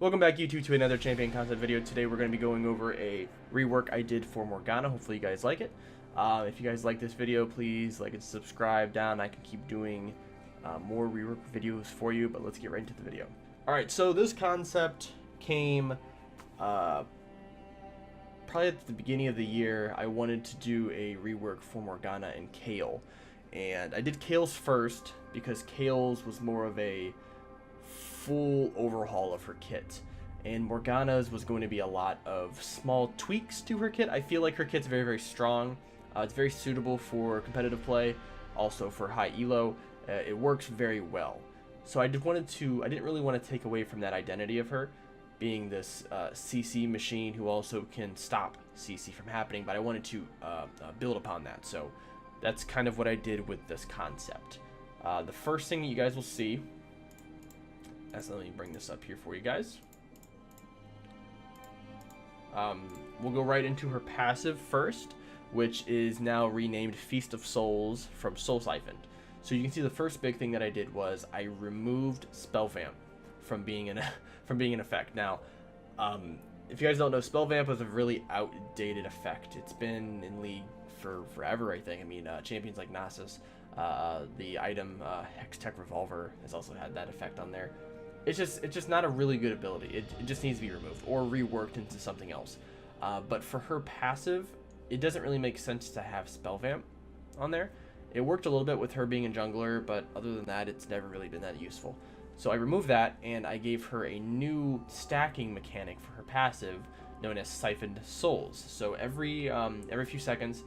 Welcome back, YouTube, to another champion concept video. Today we're going to be going over a rework I did for Morgana. Hopefully you guys like it. If you guys like this video, please like and subscribe down. I can keep doing more rework videos for you, but let's get right into the video. Alright, so this concept came probably at the beginning of the year. I wanted to do a rework for Morgana and Kale. And I did Kale's first because Kale's was more of a full overhaul of her kit, and Morgana's was going to be a lot of small tweaks to her kit. I feel like her kit's very strong. It's very suitable for competitive play, also for high elo. It works very well. So I didn't really want to take away from that identity of her being this CC machine who also can stop CC from happening, but I wanted to build upon that. So that's kind of what I did with this concept. The first thing that you guys will see, let me bring this up here for you guys. We'll go right into her passive first, which is now renamed Feast of Souls from Soul Siphoned. So you can see the first big thing that I did was I removed Spell Vamp from being an effect. Now, if you guys don't know, Spell Vamp was a really outdated effect. It's been in League for forever, I think. I mean, champions like Nasus, the item Hex Tech Revolver has also had that effect on there. It's just not a really good ability. It just needs to be removed or reworked into something else. But for her passive, it doesn't really make sense to have Spell Vamp on there. It worked a little bit with her being a jungler, but other than that, it's never really been that useful. So I removed that, and I gave her a new stacking mechanic for her passive, known as Siphoned Souls. So every few seconds,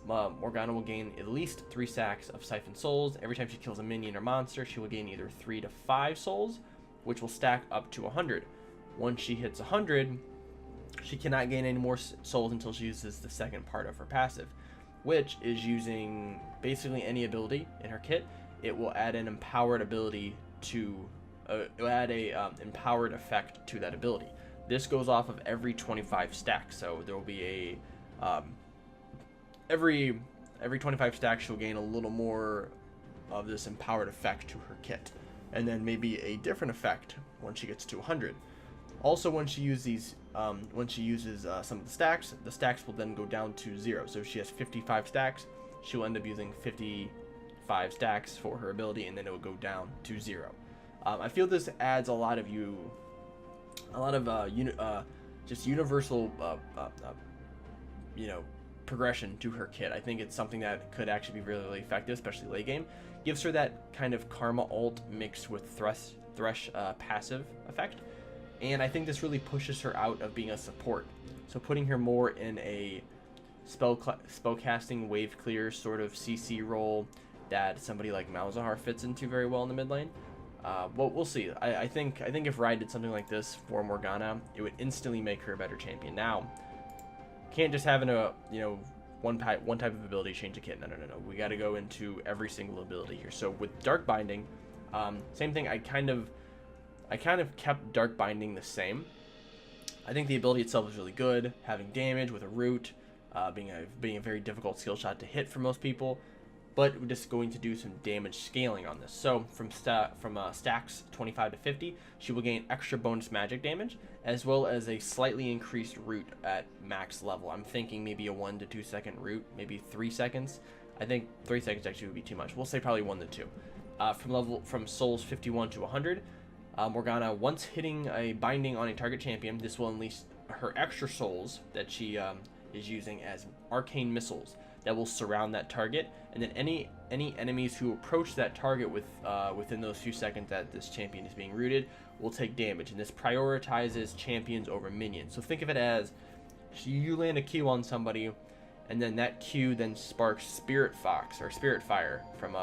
Morgana will gain at least 3 stacks of Siphoned Souls. Every time she kills a minion or monster, she will gain either 3 to 5 souls, which will stack up to 100. Once she hits 100, she cannot gain any more souls until she uses the second part of her passive, which is using basically any ability in her kit. It will add an empowered ability to, empowered effect to that ability. This goes off of every 25 stacks, so there will be a, every 25 stacks she'll gain a little more of this empowered effect to her kit. And then maybe a different effect when she gets to 100. Also, when she uses some of the stacks will then go down to 0. So if she has 55 stacks, she will end up using 55 stacks for her ability, and then it will go down to 0. I feel this adds a lot of just universal progression to her kit. I think it's something that could actually be really effective, especially late game. Gives her that kind of Karma ult mixed with Thresh passive effect, and I think this really pushes her out of being a support. So putting her more in a spellcasting wave clear sort of CC role that somebody like Malzahar fits into very well in the mid lane. Well, we'll see. I think if Riot did something like this for Morgana, it would instantly make her a better champion. Now, can't just having a one type of ability change the kit. No. We got to go into every single ability here. So with Dark Binding, same thing. I kind of kept Dark Binding the same. I think the ability itself is really good, having damage with a root, being a very difficult skill shot to hit for most people, but we're just going to do some damage scaling on this. So from stacks 25 to 50, she will gain extra bonus magic damage, as well as a slightly increased root at max level. I'm thinking maybe a 1 to 2 second root, maybe 3 seconds. I think 3 seconds actually would be too much. We'll say probably 1 to 2. From souls 51 to 100, Morgana, once hitting a binding on a target champion, this will unleash her extra souls that she is using as arcane missiles that will surround that target, and then any enemies who approach that target within those few seconds that this champion is being rooted will take damage, and this prioritizes champions over minions. So think of it as you land a Q on somebody, and then that Q then sparks Spirit Fox or Spirit Fire from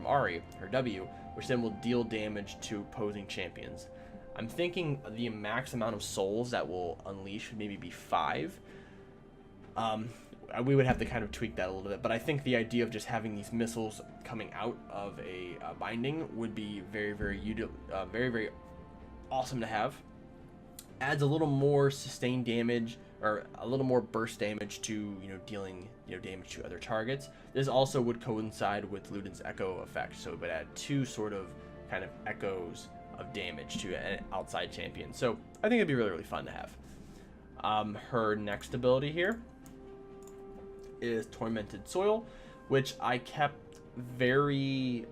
Ahri, her W, which then will deal damage to opposing champions. I'm thinking the max amount of souls that will unleash would maybe be 5. We would have to kind of tweak that a little bit, but I think the idea of just having these missiles coming out of a binding would be very awesome to have. Adds a little more sustained damage, or a little more burst damage to dealing damage to other targets. This also would coincide with Luden's echo effect, so it would add 2 sort of kind of echoes of damage to an outside champion. So I think it'd be really, really fun to have. Her next ability here is Tormented Soil, which I kept very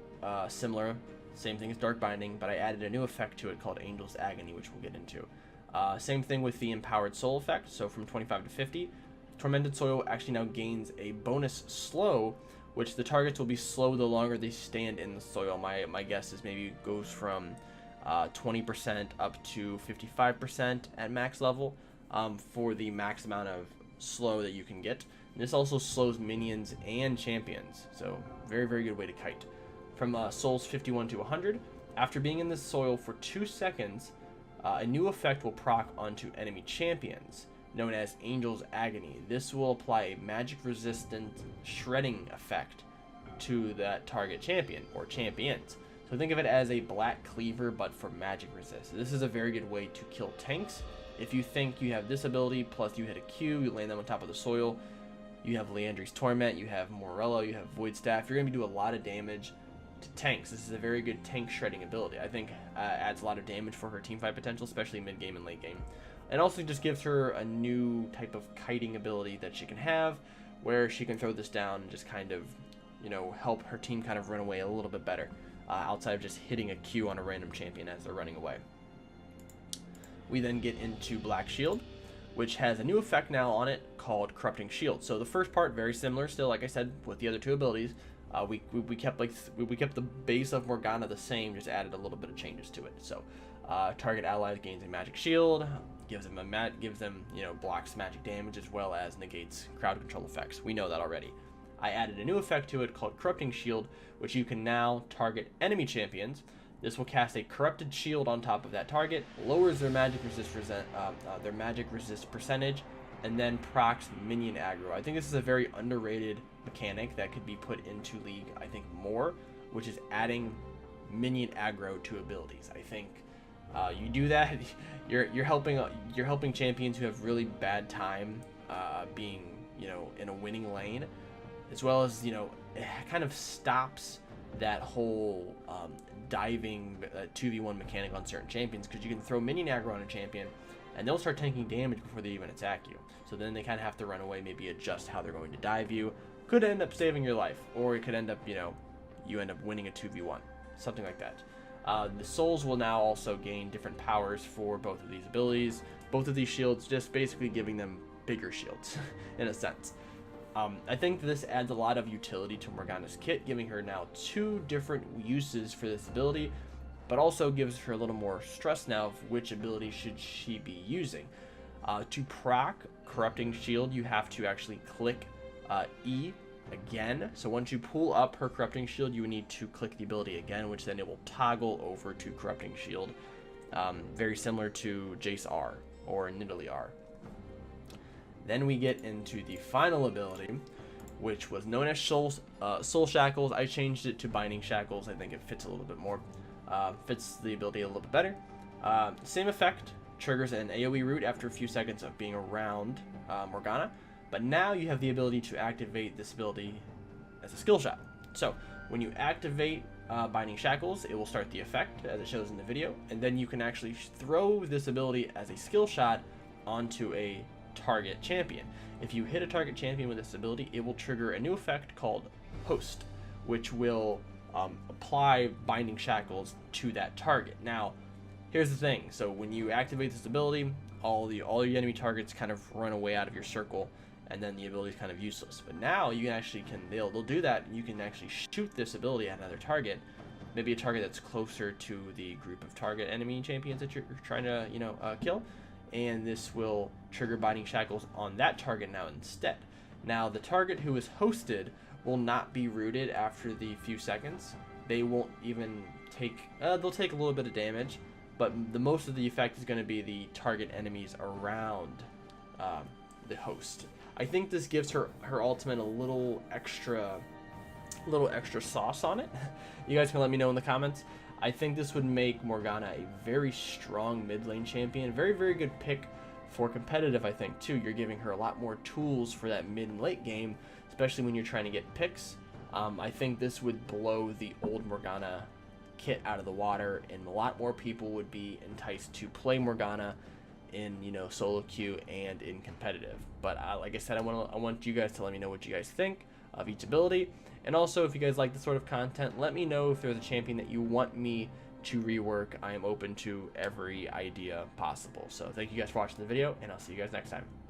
similar. Same thing as Dark Binding, but I added a new effect to it called Angel's Agony, which we'll get into. Same thing with the Empowered Soul effect. So from 25 to 50, Tormented Soil actually now gains a bonus slow, which the targets will be slow the longer they stand in the soil. My guess is maybe it goes from 20% up to 55% at max level for the max amount of slow that you can get. And this also slows minions and champions, so very, very good way to kite. From souls 51 to 100, after being in the soil for 2 seconds, a new effect will proc onto enemy champions, known as Angel's Agony. This will apply a magic resistant shredding effect to that target champion or champions. So think of it as a black cleaver but for magic resist. This is a very good way to kill tanks. If you think you have this ability plus you hit a Q, you land them on top of the soil, you have Leandri's Torment, you have Morello, you have Void Staff, you're going to do a lot of damage to tanks. This is a very good tank shredding ability. I think adds a lot of damage for her teamfight potential, especially mid game and late game. And also just gives her a new type of kiting ability that she can have, where she can throw this down and just kind of, you know, help her team kind of run away a little bit better, outside of just hitting a Q on a random champion as they're running away. We then get into Black Shield, which has a new effect now on it called Corrupting Shield. So the first part, very similar still, like I said, with the other two abilities. We kept the base of Morgana the same, just added a little bit of changes to it. So target allies gains a magic shield, gives them you know, blocks magic damage as well as negates crowd control effects. We know that already. I added a new effect to it called Corrupting Shield, which you can now target enemy champions. This will cast a corrupted shield on top of that target, lowers their magic resist percentage, and then procs minion aggro. I think this is a very underrated mechanic that could be put into League, I think, more, which is adding minion aggro to abilities. I think you do that, you're helping champions who have really bad time being, you know, in a winning lane, as well as, you know, it kind of stops that whole diving 2v1 mechanic on certain champions, because you can throw minion aggro on a champion and they'll start taking damage before they even attack you. So then they kind of have to run away, maybe adjust how they're going to dive you. Could end up saving your life, or it could end up, you know, you end up winning a 2v1, something like that. The souls will now also gain different powers for both of these abilities. Both of these shields just basically giving them bigger shields in a sense. I think this adds a lot of utility to Morgana's kit, giving her now 2 different uses for this ability, but also gives her a little more stress now of which ability should she be using. To proc Corrupting Shield, you have to actually click E again. So once you pull up her Corrupting Shield, you need to click the ability again, which then it will toggle over to Corrupting Shield. Very similar to Jace R or Nidalee R. Then we get into the final ability, which was known as Soul Shackles. I changed it to Binding Shackles. I think it fits a little bit more. Fits the ability a little bit better. Same effect, triggers an AoE root after a few seconds of being around Morgana. But now you have the ability to activate this ability as a skill shot. So when you activate Binding Shackles, it will start the effect as it shows in the video. And then you can actually throw this ability as a skill shot onto a target champion. If you hit a target champion with this ability, it will trigger a new effect called Host, which will apply Binding Shackles to that target. Now, here's the thing. So when you activate this ability, all your enemy targets kind of run away out of your circle, and then the ability is kind of useless. But now you actually they'll do that, and you can actually shoot this ability at another target, maybe a target that's closer to the group of target enemy champions that you're trying to, you know, kill. And this will trigger Binding Shackles on that target now instead. Now the target who is hosted will not be rooted after the few seconds. They won't even take, they'll take a little bit of damage, but the most of the effect is going to be the target enemies around the host. I think this gives her ultimate a little extra sauce on it. You guys can let me know in the comments. I think this would make Morgana a very strong mid lane champion. Very, very good pick for competitive, I think, too. You're giving her a lot more tools for that mid and late game, especially when you're trying to get picks. I think this would blow the old Morgana kit out of the water, and a lot more people would be enticed to play Morgana in, you know, solo queue and in competitive. But like I said, I want you guys to let me know what you guys think of each ability, and also if you guys like this sort of content, let me know if there's a champion that you want me to rework. I am open to every idea possible. So thank you guys for watching the video, and I'll see you guys next time.